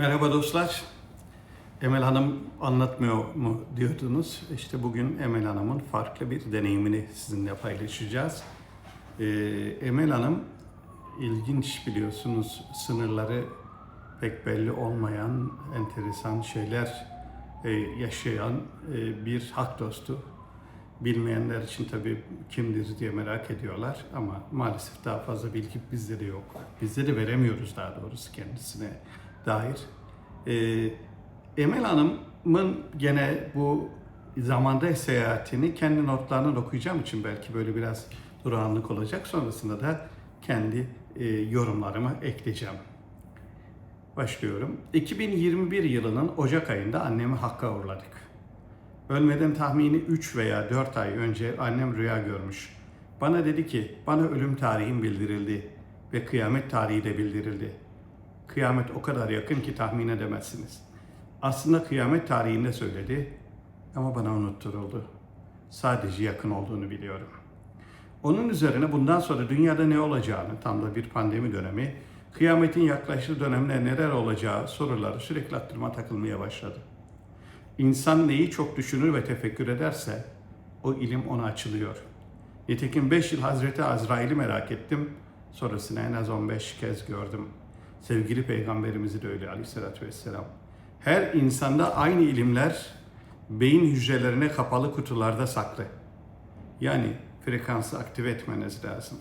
Merhaba dostlar. Emel Hanım anlatmıyor mu diyordunuz. İşte bugün Emel Hanım'ın farklı bir deneyimini sizinle paylaşacağız. Emel Hanım ilginç, biliyorsunuz, sınırları pek belli olmayan enteresan şeyler yaşayan bir hak dostu. Bilmeyenler için tabii kimdir diye merak ediyorlar ama maalesef daha fazla bilgi bizde de yok. Bizde de veremiyoruz daha doğrusu kendisine dair. Emel Hanım'ın gene bu zamanda seyahatini kendi notlarından okuyacağım için belki böyle biraz durağanlık olacak. Sonrasında da kendi yorumlarımı ekleyeceğim. Başlıyorum. 2021 yılının Ocak ayında annemi Hakk'a uğurladık. Ölmeden tahmini 3 veya 4 ay önce annem rüya görmüş. Bana dedi ki, bana ölüm tarihim bildirildi ve kıyamet tarihi de bildirildi. Kıyamet o kadar yakın ki tahmin edemezsiniz. Aslında kıyamet tarihinde söyledi ama bana unutturuldu. Sadece yakın olduğunu biliyorum. Onun üzerine bundan sonra dünyada ne olacağını, tam da bir pandemi dönemi, kıyametin yaklaştığı dönemde neler olacağı soruları sürekli aklıma takılmaya başladı. İnsan neyi çok düşünür ve tefekkür ederse o ilim ona açılıyor. Nitekim 5 yıl Hazreti Azrail'i merak ettim, sonrasını en az 15 kez gördüm. Sevgili Peygamberimizi de öyle aleyhissalatü vesselam. Her insanda aynı ilimler beyin hücrelerine kapalı kutularda saklı. Yani frekansı aktive etmeniz lazım.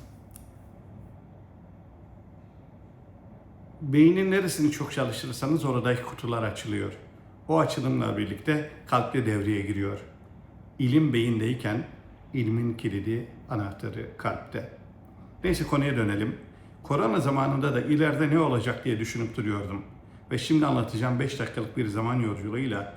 Beynin neresini çok çalıştırırsanız oradaki kutular açılıyor. O açılımla birlikte kalp de devreye giriyor. İlim beyindeyken ilmin kilidi, anahtarı kalpte. Neyse, konuya dönelim. Korona zamanında da ileride ne olacak diye düşünüp duruyordum. Ve şimdi anlatacağım 5 dakikalık bir zaman yolculuğuyla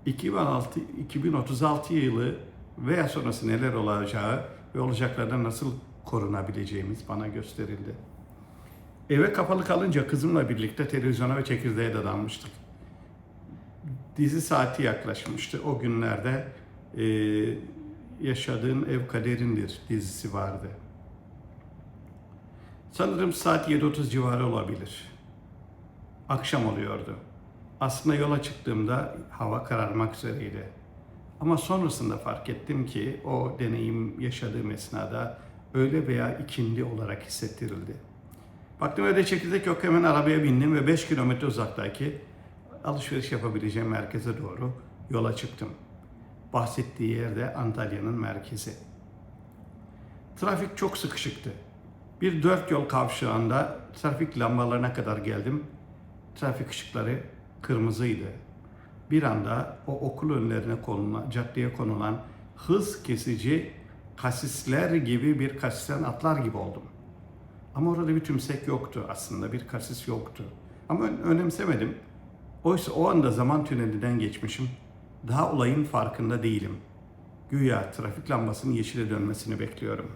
2036 yılı veya sonrası neler olacağı ve olacaklardan nasıl korunabileceğimiz bana gösterildi. Eve kapalı kalınca kızımla birlikte televizyona ve çekirdeğe dadanmıştık. Dizi saati yaklaşmıştı. O günlerde Yaşadığın Ev Kaderindir dizisi vardı. Sanırım saat 7:30 civarı olabilir. Akşam oluyordu. Aslında yola çıktığımda hava kararmak üzereydi. Ama sonrasında fark ettim ki o deneyim yaşadığım esnada öğle veya ikindi olarak hissettirildi. Baktım evde çekirdek yok, hemen arabaya bindim ve 5 kilometre uzaktaki alışveriş yapabileceğim merkeze doğru yola çıktım. Bahsettiği yerde Antalya'nın merkezi. Trafik çok sıkışıktı. Bir 4 yol kavşağında trafik lambalarına kadar geldim. Trafik ışıkları kırmızıydı. Bir anda o okul önlerine konulan, caddeye konulan hız kesici kasisler gibi bir kasisten atlar gibi oldum. Ama orada bir tümsek yoktu aslında, bir kasis yoktu. Ama önemsemedim. Oysa o anda zaman tünelinden geçmişim. Daha olayın farkında değilim. Güya trafik lambasının yeşile dönmesini bekliyorum.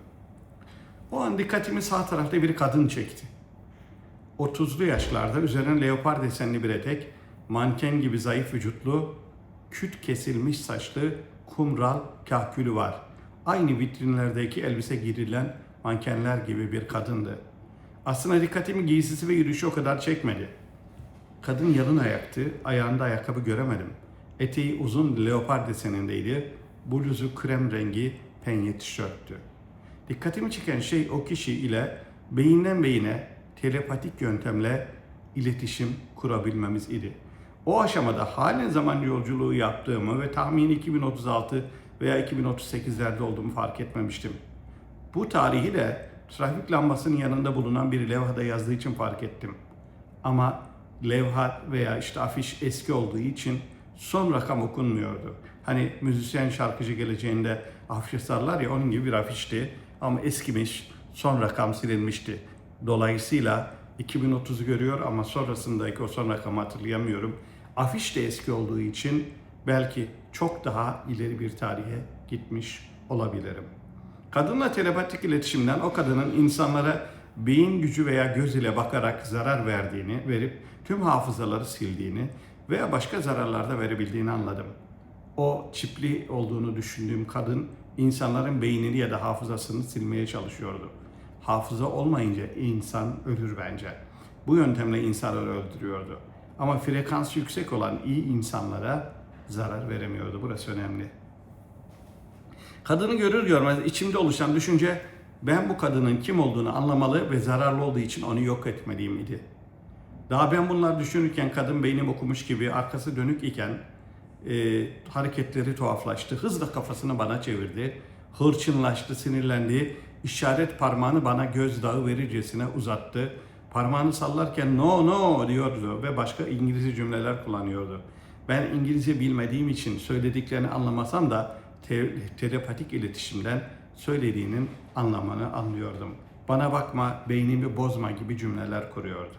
O an dikkatimi sağ tarafta bir kadın çekti. 30'lu yaşlarda, üzerine leopar desenli bir etek, manken gibi zayıf vücutlu, küt kesilmiş saçlı, kumral kahkülü var. Aynı vitrinlerdeki elbise giydiren mankenler gibi bir kadındı. Aslında dikkatimi giysisi ve yürüyüşü o kadar çekmedi. Kadın yalın ayaktı, ayağında ayakkabı göremedim. Eteği uzun leopar desenindeydi, bluzu krem rengi penye tişörttü. Dikkatimi çeken şey o kişi ile beyinden beyine telepatik yöntemle iletişim kurabilmemiz idi. O aşamada halen zaman yolculuğu yaptığımı ve tahmini 2036 veya 2038'lerde olduğumu fark etmemiştim. Bu tarihi de trafik lambasının yanında bulunan bir levhada yazdığı için fark ettim. Ama levha veya işte afiş eski olduğu için son rakam okunmuyordu. Hani müzisyen şarkıcı geleceğinde afiş asarlar ya, onun gibi bir afişti ama eskimiş, son rakam silinmişti. Dolayısıyla 2030'u görüyor ama sonrasındaki o son rakamı hatırlayamıyorum. Afiş de eski olduğu için belki çok daha ileri bir tarihe gitmiş olabilirim. Kadınla telepatik iletişimden o kadının insanlara beyin gücü veya göz ile bakarak zarar verip tüm hafızaları sildiğini veya başka zararlarda verebildiğini anladım. O çipli olduğunu düşündüğüm kadın insanların beynini ya da hafızasını silmeye çalışıyordu. Hafıza olmayınca insan ölür bence. Bu yöntemle insanları öldürüyordu. Ama frekansı yüksek olan iyi insanlara zarar veremiyordu. Burası önemli. Kadını görür görmez içimde oluşan düşünce ben bu kadının kim olduğunu anlamalı ve zararlı olduğu için onu yok etmeliyim idi. Daha ben bunlar düşünürken kadın beynim okumuş gibi arkası dönük iken hareketleri tuhaflaştı. Hızla kafasını bana çevirdi. Hırçınlaştı, sinirlendi. İşaret parmağını bana gözdağı verircesine uzattı. Parmağını sallarken no no diyordu ve başka İngilizce cümleler kullanıyordu. Ben İngilizce bilmediğim için söylediklerini anlamasam da telepatik iletişimden söylediğinin anlamını anlıyordum. Bana bakma, beynimi bozma gibi cümleler kuruyordu.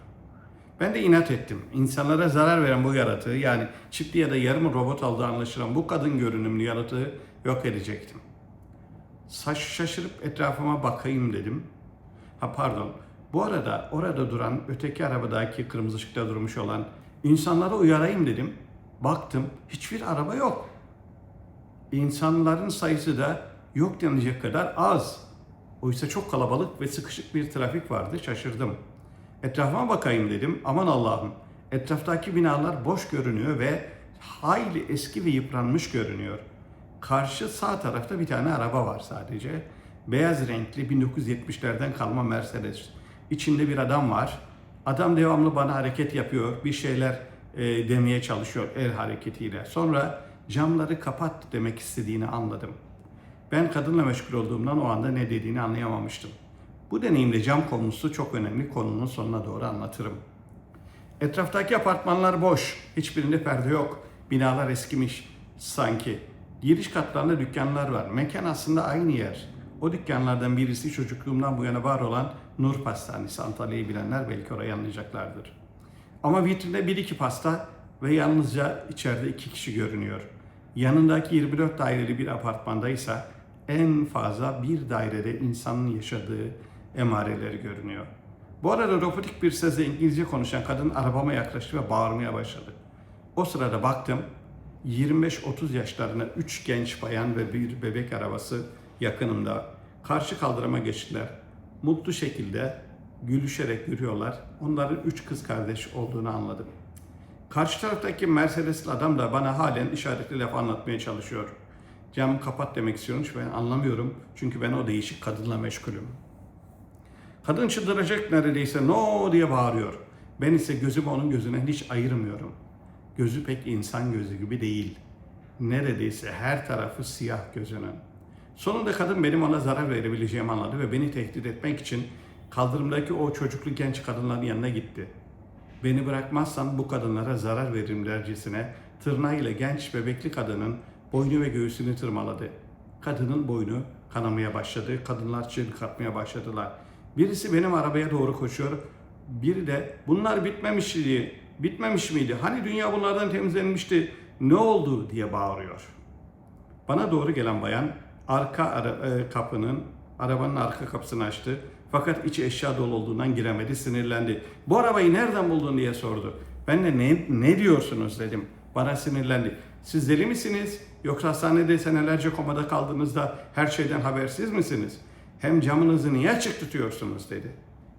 Ben de inat ettim. İnsanlara zarar veren bu yaratığı, yani çipli ya da yarım robot olduğu anlaşılan bu kadın görünümlü yaratığı yok edecektim. Şaşırıp etrafıma bakayım dedim. Pardon. Bu arada orada duran öteki arabadaki kırmızı ışıkta durmuş olan insanlara uyarayım dedim. Baktım hiçbir araba yok. İnsanların sayısı da yok denilecek kadar az. Oysa çok kalabalık ve sıkışık bir trafik vardı. Şaşırdım. Etrafıma bakayım dedim. Aman Allah'ım. Etraftaki binalar boş görünüyor ve hayli eski ve yıpranmış görünüyor. Karşı sağ tarafta bir tane araba var sadece. Beyaz renkli 1970'lerden kalma Mercedes. İçinde bir adam var. Adam devamlı bana hareket yapıyor. Bir şeyler demeye çalışıyor el hareketiyle. Sonra camları kapat demek istediğini anladım. Ben kadınla meşgul olduğumdan o anda ne dediğini anlayamamıştım. Bu deneyimde cam konusu çok önemli. Konunun sonuna doğru anlatırım. Etraftaki apartmanlar boş. Hiçbirinde perde yok. Binalar eskimiş sanki. Giriş katlarında dükkanlar var. Mekan aslında aynı yer. O dükkanlardan birisi çocukluğumdan bu yana var olan Nur Pastanesi. Antalya'yı bilenler belki orayı anlayacaklardır. Ama vitrinde bir iki pasta ve yalnızca içeride 2 kişi görünüyor. Yanındaki 24 daireli bir apartmandaysa en fazla bir dairede insanın yaşadığı emareleri görünüyor. Bu arada robotik bir sesle İngilizce konuşan kadın arabama yaklaştı ve bağırmaya başladı. O sırada baktım 25-30 yaşlarında 3 genç bayan ve bir bebek arabası yakınımda. Karşı kaldırıma geçtiler. Mutlu şekilde gülüşerek yürüyorlar. Onların 3 kız kardeş olduğunu anladım. Karşı taraftaki Mercedes'li adam da bana halen işaretli laf anlatmaya çalışıyor. Camı kapat demek istiyormuş, ben anlamıyorum çünkü ben o değişik kadınla meşgulüm. Kadın çıldıracak neredeyse, no diye bağırıyor. Ben ise gözümü onun gözüne hiç ayırmıyorum. Gözü pek insan gözü gibi değil. Neredeyse her tarafı siyah gözünün. Sonunda kadın benim ona zarar verebileceğimi anladı ve beni tehdit etmek için kaldırımdaki o çocuklu genç kadınların yanına gitti. Beni bırakmazsan bu kadınlara zarar veririm dercesine tırnağıyla genç bebekli kadının boynu ve göğsünü tırmaladı. Kadının boynu kanamaya başladı. Kadınlar çığlık atmaya başladılar. Birisi benim arabaya doğru koşuyor. Biri de bunlar bitmemiş miydi? Hani dünya bunlardan temizlenmişti? Ne oldu diye bağırıyor. Bana doğru gelen bayan arabanın arka kapısını açtı. Fakat içi eşya dolu olduğundan giremedi, sinirlendi. Bu arabayı nereden buldun diye sordu. Ben de ne diyorsunuz dedim. Bana sinirlendi. Siz deli misiniz? Yoksa hastanede senelerce komada kaldığınızda her şeyden habersiz misiniz? Hem camınızı niye açık tutuyorsunuz dedi.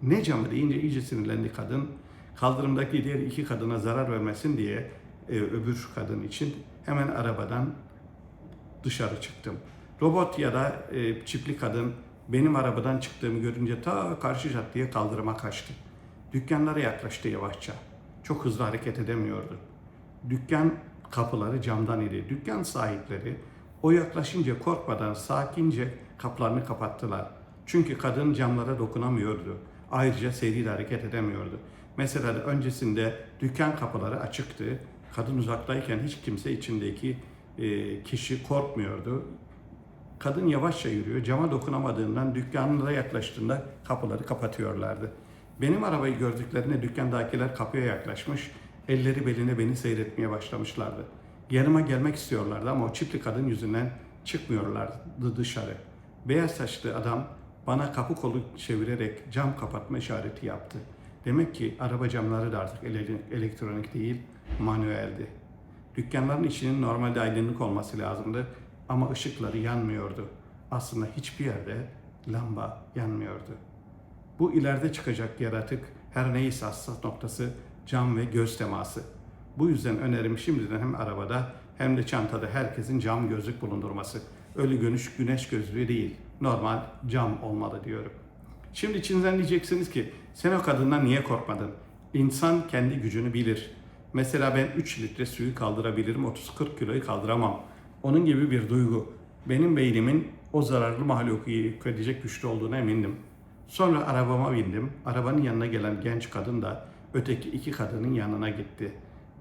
Ne camı deyince iyice sinirlendi kadın. Kaldırımdaki diğer 2 kadına zarar vermesin diye öbür kadın için hemen arabadan dışarı çıktım. Robot ya da çiftli kadın benim arabadan çıktığımı görünce ta karşı caddeye kaldırıma kaçtı. Dükkanlara yaklaştı yavaşça. Çok hızlı hareket edemiyordu. Dükkan kapıları camdan idi. Dükkan sahipleri o yaklaşınca korkmadan sakince kapılarını kapattılar. Çünkü kadın camlara dokunamıyordu. Ayrıca seri de hareket edemiyordu. Mesela öncesinde dükkan kapıları açıktı. Kadın uzaktayken hiç kimse içindeki kişi korkmuyordu. Kadın yavaşça yürüyor. Cama dokunamadığından dükkanlara yaklaştığında kapıları kapatıyorlardı. Benim arabayı gördüklerinde dükkandakiler kapıya yaklaşmış, elleri beline beni seyretmeye başlamışlardı. Yanıma gelmek istiyorlardı ama o çiftli kadın yüzünden çıkmıyorlardı dışarı. Beyaz saçlı adam bana kapı kolu çevirerek cam kapatma işareti yaptı. Demek ki araba camları da artık elektronik değil, manueldi. Dükkanların içinin normalde aydınlık olması lazımdı ama ışıkları yanmıyordu. Aslında hiçbir yerde lamba yanmıyordu. Bu ileride çıkacak yaratık her neyse hassas noktası cam ve göz teması. Bu yüzden önerim şimdiden hem arabada hem de çantada herkesin cam gözlük bulundurması. Öyle güneş gözlüğü değil, normal cam olmalı diyorum. Şimdi içinizden diyeceksiniz ki sen o kadından niye korkmadın? İnsan kendi gücünü bilir. Mesela ben 3 litre suyu kaldırabilirim, 30-40 kiloyu kaldıramam. Onun gibi bir duygu. Benim beynimin o zararlı mahluku yok edecek güçlü olduğuna emindim. Sonra arabama bindim. Arabanın yanına gelen genç kadın da öteki 2 kadının yanına gitti.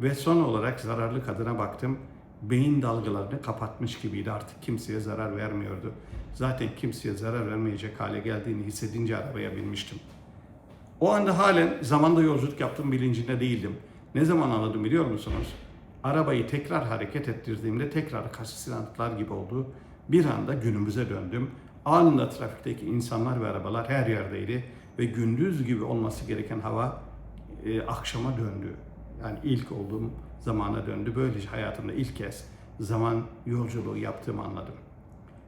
Ve son olarak zararlı kadına baktım. Beyin dalgalarını kapatmış gibiydi. Artık kimseye zarar vermiyordu. Zaten kimseye zarar vermeyecek hale geldiğini hissedince arabaya binmiştim. O anda halen zamanda yolculuk yaptığım bilincinde değildim. Ne zaman anladım biliyor musunuz? Arabayı tekrar hareket ettirdiğimde tekrar kasislantılar gibi oldu. Bir anda günümüze döndüm. Anında trafikteki insanlar ve arabalar her yerdeydi. Ve gündüz gibi olması gereken hava akşama döndü. Yani ilk olduğum zamana döndü. Böylece hayatımda ilk kez zaman yolculuğu yaptığımı anladım.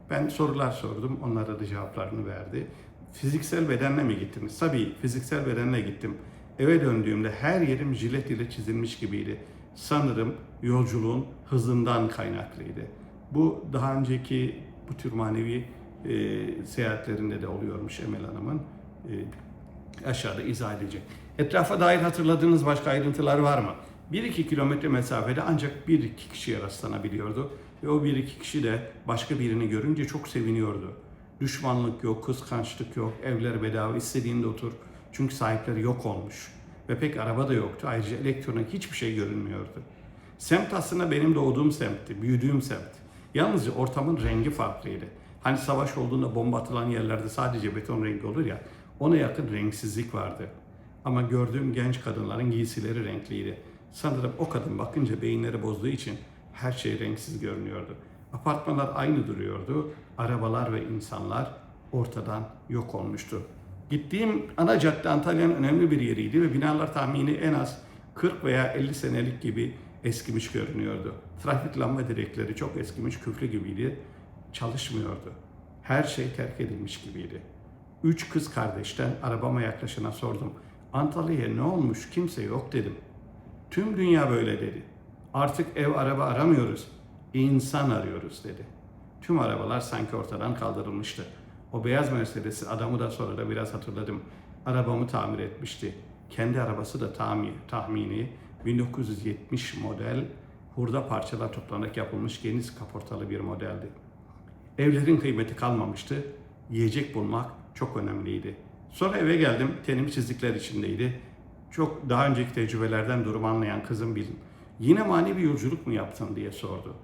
Ben sorular sordum, onlara da cevaplarını verdi. Fiziksel bedenle mi gittiniz? Tabii fiziksel bedenle gittim. Eve döndüğümde her yerim jilet ile çizilmiş gibiydi. Sanırım yolculuğun hızından kaynaklıydı. Bu daha önceki bu tür manevi seyahatlerinde de oluyormuş Emel Hanım'ın. Aşağıda izah edecek. Etrafa dair hatırladığınız başka ayrıntılar var mı? 1-2 kilometre mesafede ancak 1-2 kişiye rastlanabiliyordu. Ve o 1-2 kişi de başka birini görünce çok seviniyordu. Düşmanlık yok, kıskançlık yok, evler bedava, istediğinde otur. Çünkü sahipleri yok olmuş. Ve pek araba da yoktu. Ayrıca elektronik hiçbir şey görünmüyordu. Semt aslında benim doğduğum semtti, büyüdüğüm semt. Yalnızca ortamın rengi farklıydı. Hani savaş olduğunda bomba atılan yerlerde sadece beton rengi olur ya, ona yakın renksizlik vardı. Ama gördüğüm genç kadınların giysileri renkliydi. Sanırım o kadın bakınca beyinleri bozduğu için her şey renksiz görünüyordu. Apartmanlar aynı duruyordu. Arabalar ve insanlar ortadan yok olmuştu. Gittiğim ana cadde Antalya'nın önemli bir yeriydi ve binalar tahmini en az 40 veya 50 senelik gibi eskimiş görünüyordu. Trafik lamba direkleri çok eskimiş, küflü gibiydi. Çalışmıyordu. Her şey terk edilmiş gibiydi. 3 kız kardeşten arabama yaklaşana sordum. Antalya'ya ne olmuş, kimse yok dedim. Tüm dünya böyle dedi. Artık ev araba aramıyoruz, insan arıyoruz dedi. Tüm arabalar sanki ortadan kaldırılmıştı. O beyaz Mercedes'in adamı da sonra da biraz hatırladım. Arabamı tamir etmişti. Kendi arabası da tahmini 1970 model hurda parçalar toplanarak yapılmış geniş kaportalı bir modeldi. Evlerin kıymeti kalmamıştı. Yiyecek bulmak çok önemliydi. Sonra eve geldim. Tenim çizikler içindeydi. Çok daha önceki tecrübelerden durumu anlayan kızım yine manevi yolculuk mu yaptın diye sordu.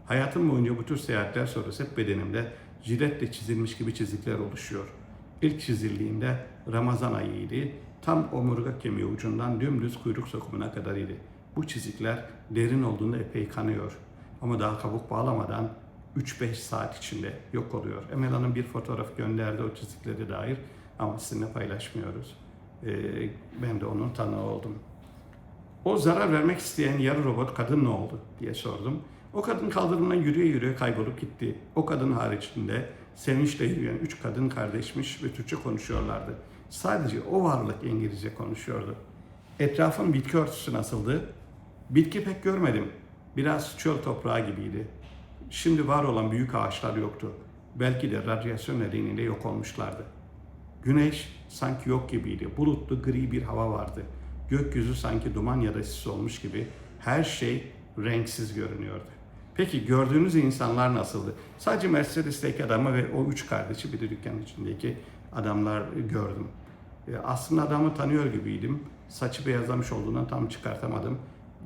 Hayatım boyunca bu tür seyahatler sonrası hep bedenimde jiletle çizilmiş gibi çizikler oluşuyor. İlk çizildiğinde Ramazan ayıydı. Tam omurga kemiği ucundan dümdüz kuyruk sokumuna kadar idi. Bu çizikler derin olduğunda epey kanıyor. Ama daha kabuk bağlamadan 3-5 saat içinde yok oluyor. Emel Hanım bir fotoğraf gönderdi o çizikleri dair ama sizinle paylaşmıyoruz. Ben de onun tanığı oldum. O zarar vermek isteyen yarı robot kadın ne oldu diye sordum. O kadın kaldırımdan yürüye yürüye kaybolup gitti. O kadın haricinde sevinçle yürüyen 3 kadın kardeşmiş ve Türkçe konuşuyorlardı. Sadece o varlık İngilizce konuşuyordu. Etrafın bitki örtüsü nasıldı? Bitki pek görmedim. Biraz çöl toprağı gibiydi. Şimdi var olan büyük ağaçlar yoktu. Belki de radyasyon nedeniyle yok olmuşlardı. Güneş sanki yok gibiydi. Bulutlu gri bir hava vardı. Gökyüzü sanki duman ya da sis olmuş gibi her şey renksiz görünüyordu. Peki gördüğünüz insanlar nasıldı? Sadece Mercedes'teki adamı ve o 3 kardeşi bir de dükkanın içindeki adamlar gördüm. Aslında adamı tanıyor gibiydim. Saçı beyazlamış olduğundan tam çıkartamadım.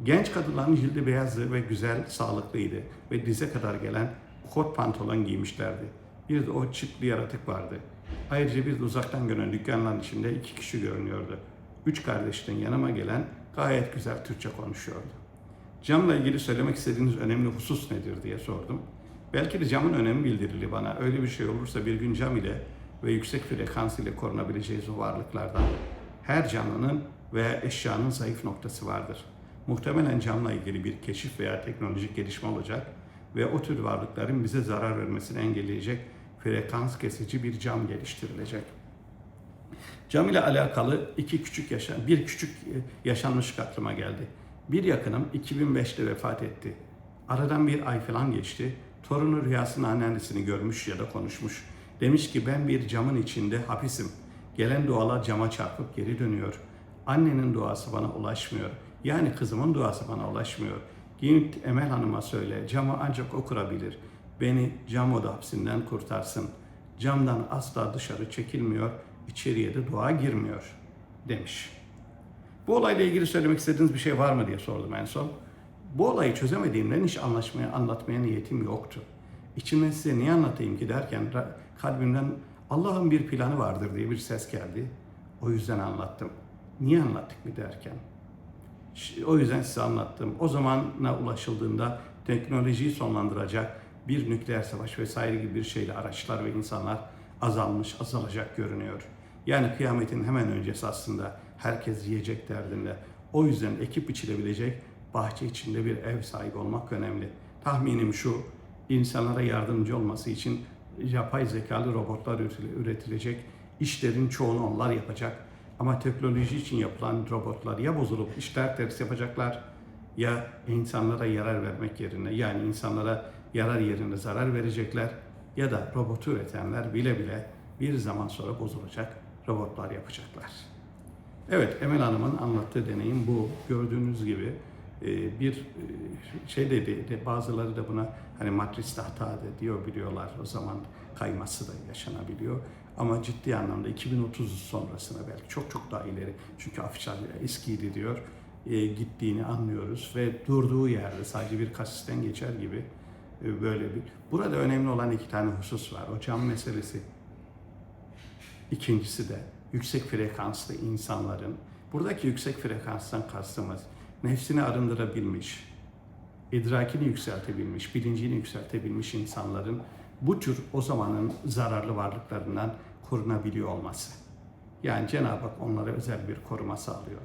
Genç kadınların cildi beyazdı ve güzel, sağlıklıydı. Ve dize kadar gelen kot pantolon giymişlerdi. Bir de o çipli yaratık vardı. Ayrıca bir de uzaktan gören dükkanların içinde 2 kişi görünüyordu. 3 kardeşten yanıma gelen gayet güzel Türkçe konuşuyordu. Camla ilgili söylemek istediğiniz önemli husus nedir diye sordum. Belki de camın önemi bildirildi bana. Öyle bir şey olursa bir gün cam ile ve yüksek frekans ile korunabileceğiz o varlıklardan. Her canlının veya eşyanın zayıf noktası vardır. Muhtemelen camla ilgili bir keşif veya teknolojik gelişme olacak ve o tür varlıkların bize zarar vermesini engelleyecek frekans kesici bir cam geliştirilecek. Cam ile alakalı bir küçük yaşanmışlık aklıma geldi. Bir yakınım 2005'te vefat etti. Aradan bir ay falan geçti. Torunu rüyasında anneannesini görmüş ya da konuşmuş. Demiş ki ben bir camın içinde hapisim. Gelen dualar cama çarpıp geri dönüyor. Annenin duası bana ulaşmıyor. Yani kızımın duası bana ulaşmıyor. Git Emel Hanım'a söyle, camı ancak o kurabilir. Beni cam oda hapsinden kurtarsın. Camdan asla dışarı çekilmiyor, içeriye de dua girmiyor demiş. Bu olayla ilgili söylemek istediğiniz bir şey var mı diye sordum en son. Bu olayı çözemediğimden hiç anlatmaya niyetim yoktu. İçimden size niye anlatayım ki derken kalbimden Allah'ın bir planı vardır diye bir ses geldi. O yüzden anlattım. Niye anlattık mı derken? O yüzden size anlattım. O zamana ulaşıldığında teknolojiyi sonlandıracak bir nükleer savaş vesaire gibi bir şeyle araçlar ve insanlar azalacak görünüyor. Yani kıyametin hemen öncesi aslında herkes yiyecek derdinde. O yüzden ekip biçilebilecek bahçe içinde bir ev sahibi olmak önemli. Tahminim şu, insanlara yardımcı olması için yapay zekalı robotlar üretilecek. İşlerin çoğunu onlar yapacak. Ama teknoloji için yapılan robotlar ya bozulup işler ters yapacaklar ya insanlara yarar vermek yerine, yani insanlara yarar yerine zarar verecekler ya da robotu üretenler bile bile bir zaman sonra bozulacak robotlar yapacaklar. Evet, Emel Hanım'ın anlattığı deneyim bu. Gördüğünüz gibi bir şey dedi, bazıları da buna hani matris tahta diyor biliyorlar, o zaman kayması da yaşanabiliyor. Ama ciddi anlamda 2030 sonrasına belki çok daha ileri, çünkü Afşar eskiydi diyor, gittiğini anlıyoruz ve durduğu yerde sadece bir kasisten geçer gibi böyle bir. Burada önemli olan iki tane husus var. O cam meselesi. İkincisi de yüksek frekanslı insanların, buradaki yüksek frekanstan kastımız nefsini arındırabilmiş, idrakini yükseltebilmiş, bilincini yükseltebilmiş insanların bu tür o zamanın zararlı varlıklarından korunabiliyor olması. Yani Cenab-ı Hak onlara özel bir koruma sağlıyor.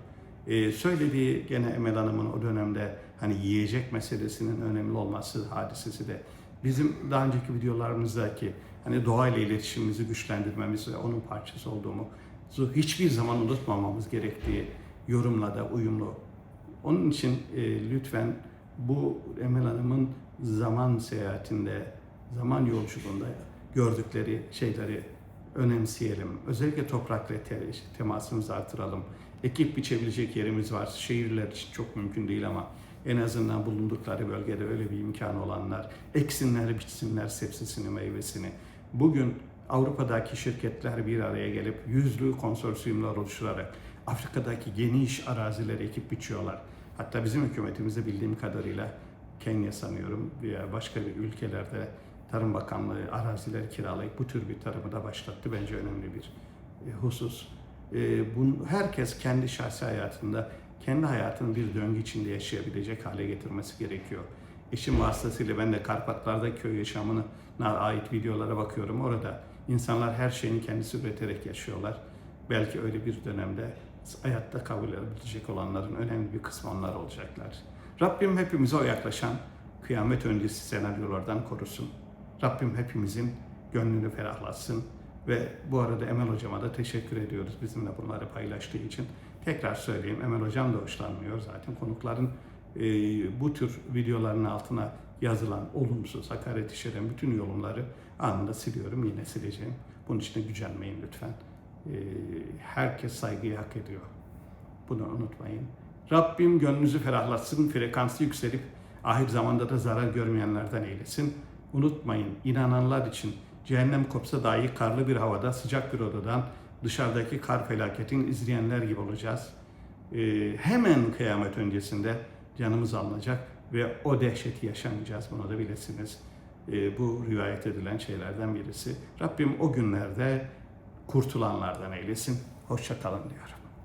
Söylediği gene Emel Hanım'ın o dönemde hani yiyecek meselesinin önemli olması hadisesi de bizim daha önceki videolarımızdaki hani doğayla iletişimimizi güçlendirmemiz ve onun parçası olduğumuzu hiçbir zaman unutmamamız gerektiği yorumla da uyumlu. Onun için lütfen bu Emel Hanım'ın zaman seyahatinde, zaman yolculuğunda gördükleri şeyleri önemseyelim. Özellikle toprakla temasımızı artıralım. Ekip biçebilecek yerimiz var. Şehirler için çok mümkün değil ama en azından bulundukları bölgede öyle bir imkanı olanlar eksinler, biçsinler sebzesini, meyvesini. Bugün Avrupa'daki şirketler bir araya gelip yüzlü konsorsiyumlar oluşturarak Afrika'daki geniş arazileri ekip biçiyorlar. Hatta bizim ülkemizde bildiğim kadarıyla Kenya sanıyorum veya başka bir ülkelerde Tarım Bakanlığı araziler kiralayıp bu tür bir tarımı da başlattı. Bence önemli bir husus. Herkes kendi şahsi hayatında, kendi hayatının bir döngü içinde yaşayabilecek hale getirmesi gerekiyor. Eşim vasıtasıyla ben de Karpatlar'da köy yaşamına ait videolara bakıyorum. Orada insanlar her şeyini kendisi üreterek yaşıyorlar. Belki öyle bir dönemde hayatta kabul edilecek olanların önemli bir kısmı onlar olacaklar. Rabbim hepimize o yaklaşan kıyamet öncesi senaryolardan korusun. Rabbim hepimizin gönlünü ferahlatsın. Ve bu arada Emel Hocama da teşekkür ediyoruz bizimle bunları paylaştığı için. Tekrar söyleyeyim, Emel Hocam da hoşlanmıyor zaten konukların bu tür videoların altına yazılan olumsuz, hakaret içeren bütün yorumları anında siliyorum, yine sileceğim. Bunun için de gücenmeyin lütfen. Herkes saygıyı hak ediyor. Bunu unutmayın. Rabbim gönlünüzü ferahlatsın, frekansı yükselip ahir zamanda da zarar görmeyenlerden eylesin. Unutmayın, inananlar için cehennem kopsa dahi karlı bir havada, sıcak bir odadan dışarıdaki kar felaketini izleyenler gibi olacağız. Hemen kıyamet öncesinde canımız alınacak ve o dehşeti yaşamayacağız. Bunu da bilesiniz. Bu rivayet edilen şeylerden birisi. Rabbim o günlerde kurtulanlardan eylesin. Hoşça kalın diyorum.